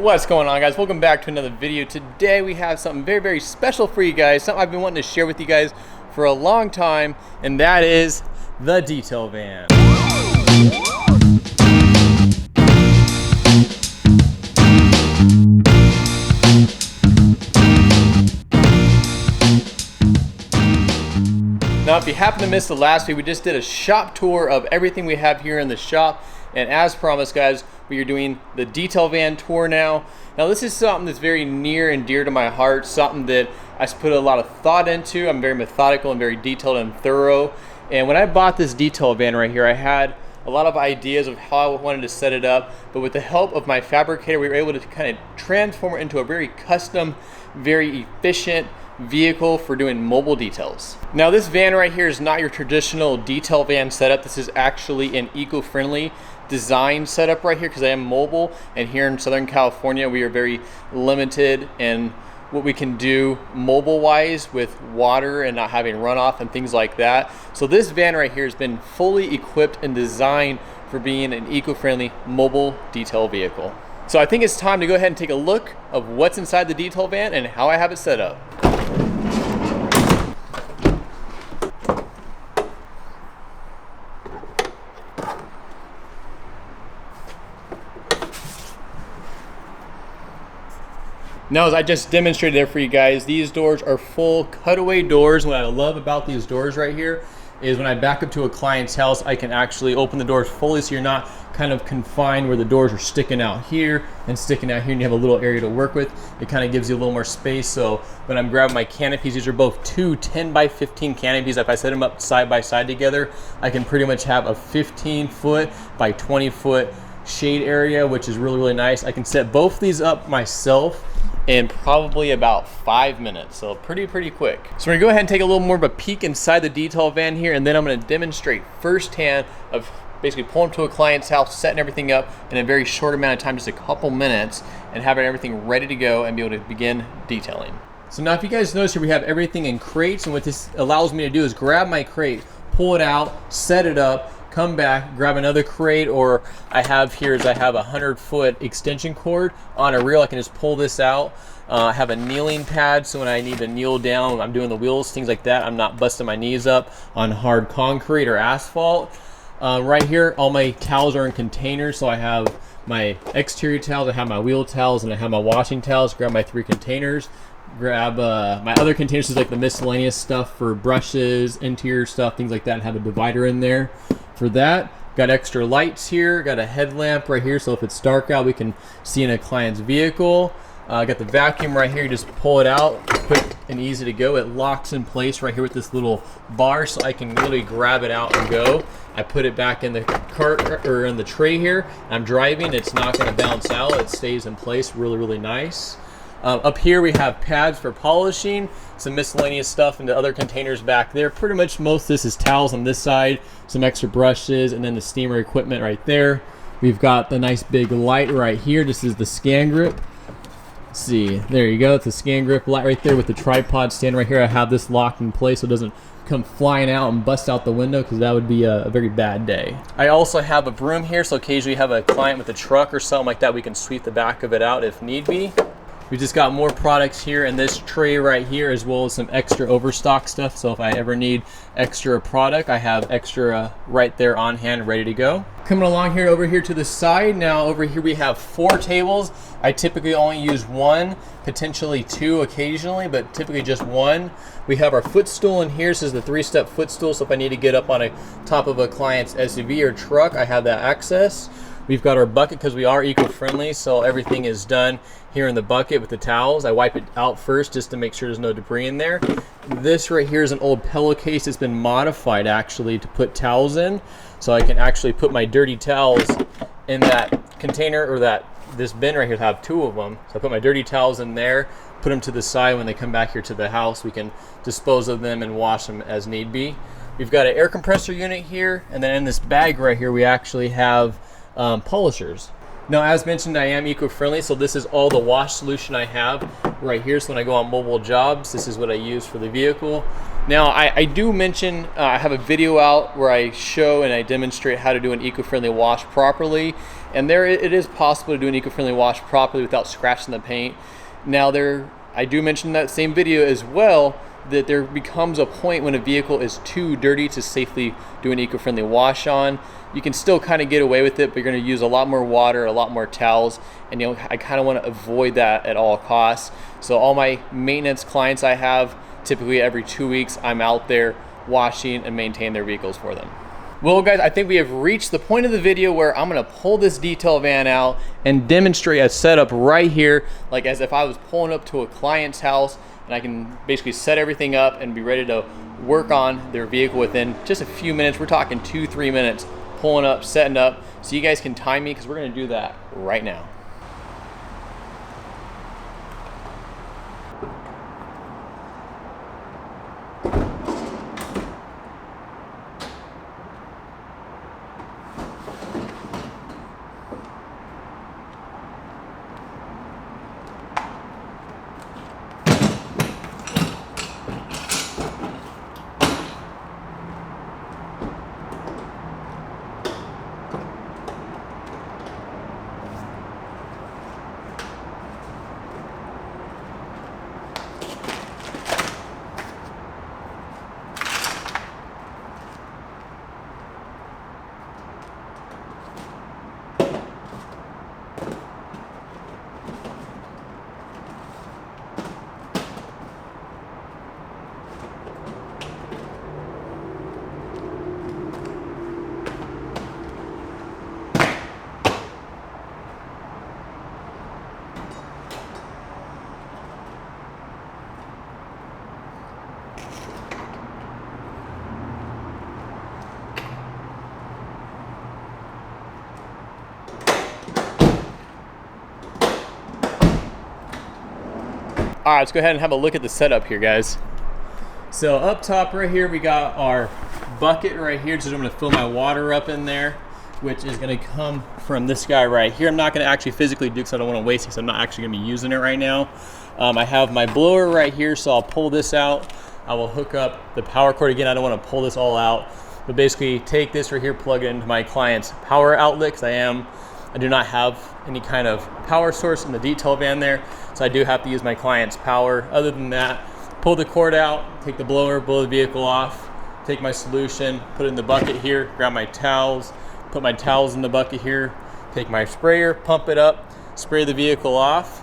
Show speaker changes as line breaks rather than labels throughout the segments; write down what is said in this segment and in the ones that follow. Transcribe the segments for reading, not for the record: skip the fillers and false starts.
What's going on, guys? Welcome back to another video. Today we have something very special for you guys, something I've been wanting to share with you guys for a long time, and that is the detail van. Now, if you happen to miss the last week, we just did a shop tour of everything we have here in the shop. And as promised, guys, we are doing the detail van tour now. Now, this is something that's very near and dear to my heart, something that I put a lot of thought into. I'm very methodical and very detailed and thorough. And when I bought this detail van right here, I had a lot of ideas of how I wanted to set it up. But with the help of my fabricator, we were able to kind of transform it into a very custom, very efficient vehicle for doing mobile details. Now, this van right here is not your traditional detail van setup. This is actually an eco-friendly design setup right here because I am mobile, and here in Southern California we are very limited in what we can do mobile wise with water and not having runoff and things like that. So this van right here has been fully equipped and designed for being an eco-friendly mobile detail vehicle. So I think it's time to go ahead and take a look of what's inside the detail van and how I have it set up. Now, as I just demonstrated there for you guys, these doors are full cutaway doors. What I love about these doors right here is when I back up to a client's house, I can actually open the doors fully so you're not kind of confined where the doors are sticking out here and sticking out here and you have a little area to work with. It kind of gives you a little more space. So when I'm grabbing my canopies, these are both two 10 by 15 canopies. If I set them up side by side together, I can pretty much have a 15-foot by 20-foot shade area, which is really nice. I can set both these up myself in probably about 5 minutes, so pretty quick. So we're gonna go ahead and take a little more of a peek inside the detail van here, and then I'm gonna demonstrate firsthand of basically pulling to a client's house, setting everything up in a very short amount of time, just a couple minutes, and having everything ready to go and be able to begin detailing. So now, if you guys notice here, we have everything in crates, and what this allows me to do is grab my crate, pull it out, set it up, come back, grab another crate, or I have here is I have a 100-foot extension cord on a reel. I can just pull this out. I have a kneeling pad, so when I need to kneel down, I'm doing the wheels, things like that, I'm not busting my knees up on hard concrete or asphalt. Right here, all my towels are in containers, so I have my exterior towels, I have my wheel towels, and I have my washing towels. Grab my 3 containers. Grab my other containers, is like the miscellaneous stuff for brushes, interior stuff, things like that, and have a divider in there for that. Got extra lights here, got a headlamp right here, so if it's dark out we can see in a client's vehicle. Got the vacuum right here, you just pull it out, quick and easy to go. It locks in place right here with this little bar, so I can literally grab it out and go. I put it back in the cart or in the tray here. I'm driving, it's not going to bounce out, it stays in place, really nice. Up here we have pads for polishing, some miscellaneous stuff into other containers back there. Pretty much most of this is towels on this side, some extra brushes, and then the steamer equipment right there. We've got the nice big light right here. This is the scan grip. Let's see, there you go. It's a scan grip light right there with the tripod stand right here. I have this locked in place so it doesn't come flying out and bust out the window, because that would be a very bad day. I also have a broom here, so occasionally you have a client with a truck or something like that, we can sweep the back of it out if need be. We just got more products here in this tray right here, as well as some extra overstock stuff. So if I ever need extra product, I have extra right there on hand, ready to go. Coming along here, over here to the side. Now over here we have 4 tables. I typically only use 1, potentially 2 occasionally, but typically just 1. We have our footstool in here. This is the 3-step footstool, so if I need to get up on a top of a client's SUV or truck, I have that access. We've got our bucket because we are eco-friendly, so everything is done here in the bucket with the towels. I wipe it out first just to make sure there's no debris in there. This right here is an old pillowcase that's been modified actually to put towels in, so I can actually put my dirty towels in that container, or this bin right here. I have 2 of them, so I put my dirty towels in there, put them to the side. When they come back here to the house, we can dispose of them and wash them as need be. We've got an air compressor unit here, and then in this bag right here we actually have polishers. Now, as mentioned, I am eco-friendly, so this is all the wash solution I have right here. So when I go on mobile jobs, this is what I use for the vehicle. Now, I do mention, I have a video out where I show and I demonstrate how to do an eco-friendly wash properly. And there it is possible to do an eco-friendly wash properly without scratching the paint. Now, I do mention in that same video as well that there becomes a point when a vehicle is too dirty to safely do an eco-friendly wash on. You can still kind of get away with it, but you're going to use a lot more water, a lot more towels, and I kind of want to avoid that at all costs. So all my maintenance clients I have, typically every 2 weeks, I'm out there washing and maintaining their vehicles for them. Well, guys, I think we have reached the point of the video where I'm gonna pull this detail van out and demonstrate a setup right here, like as if I was pulling up to a client's house, and I can basically set everything up and be ready to work on their vehicle within just a few minutes. We're talking 2-3 minutes, pulling up, setting up, so you guys can time me, because we're gonna do that right now. All right, let's go ahead and have a look at the setup here, guys. So up top right here, we got our bucket right here. So I'm gonna fill my water up in there, which is gonna come from this guy right here. I'm not gonna actually physically do because I don't wanna waste it, because I'm not actually gonna be using it right now. I have my blower right here, so I'll pull this out. I will hook up the power cord. Again, I don't wanna pull this all out, but basically take this right here, plug it into my client's power outlet, because I do not have any kind of power source in the detail van there, so I do have to use my client's power. Other than that, pull the cord out, take the blower, blow the vehicle off, take my solution, put it in the bucket here, grab my towels, put my towels in the bucket here, take my sprayer, pump it up, spray the vehicle off,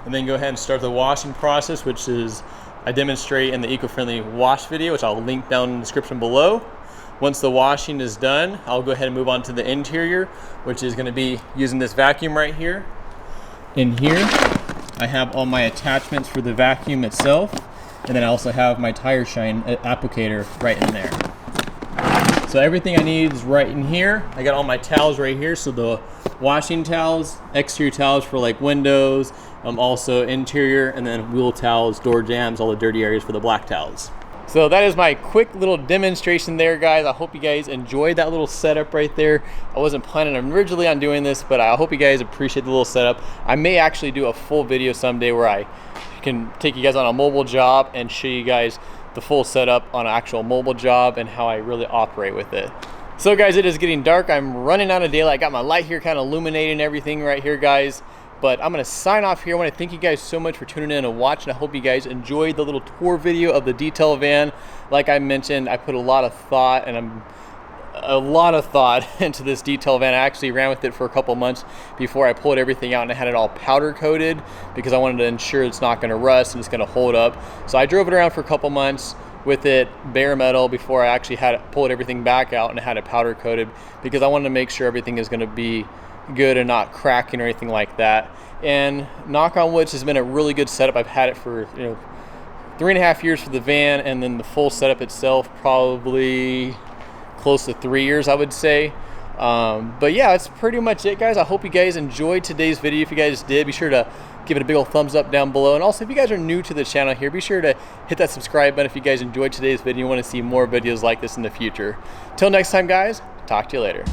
and then go ahead and start the washing process, which is I demonstrate in the eco-friendly wash video, which I'll link down in the description below. Once the washing is done, I'll go ahead and move on to the interior, which is going to be using this vacuum right here. In here, I have all my attachments for the vacuum itself, and then I also have my tire shine applicator right in there. So everything I need is right in here. I got all my towels right here, so the washing towels, exterior towels for like windows, also interior, and then wheel towels, door jambs, all the dirty areas for the black towels. So that is my quick little demonstration there, guys. I hope you guys enjoyed that little setup right there. I wasn't planning originally on doing this, but I hope you guys appreciate the little setup. I may actually do a full video someday where I can take you guys on a mobile job and show you guys the full setup on an actual mobile job and how I really operate with it. So guys, it is getting dark. I'm running out of daylight. I got my light here kind of illuminating everything right here, guys. But I'm going to sign off here. I want to thank you guys so much for tuning in and watching. I hope you guys enjoyed the little tour video of the detail van. Like I mentioned, I put a lot of thought into this detail van. I actually ran with it for a couple months before I pulled everything out and I had it all powder coated because I wanted to ensure it's not going to rust and it's going to hold up. So I drove it around for a couple months with it bare metal before I actually had pulled everything back out and I had it powder coated because I wanted to make sure everything is going to be good and not cracking or anything like that. And knock on wood, this has been a really good setup. I've had it for 3.5 years for the van, and then the full setup itself probably close to 3 years, I would say. But yeah, that's pretty much it, guys. I hope you guys enjoyed today's video. If you guys did, be sure to give it a big old thumbs up down below. And also, if you guys are new to the channel here, be sure to hit that subscribe button if you guys enjoyed today's video and want to see more videos like this in the future. Till next time, guys, talk to you later.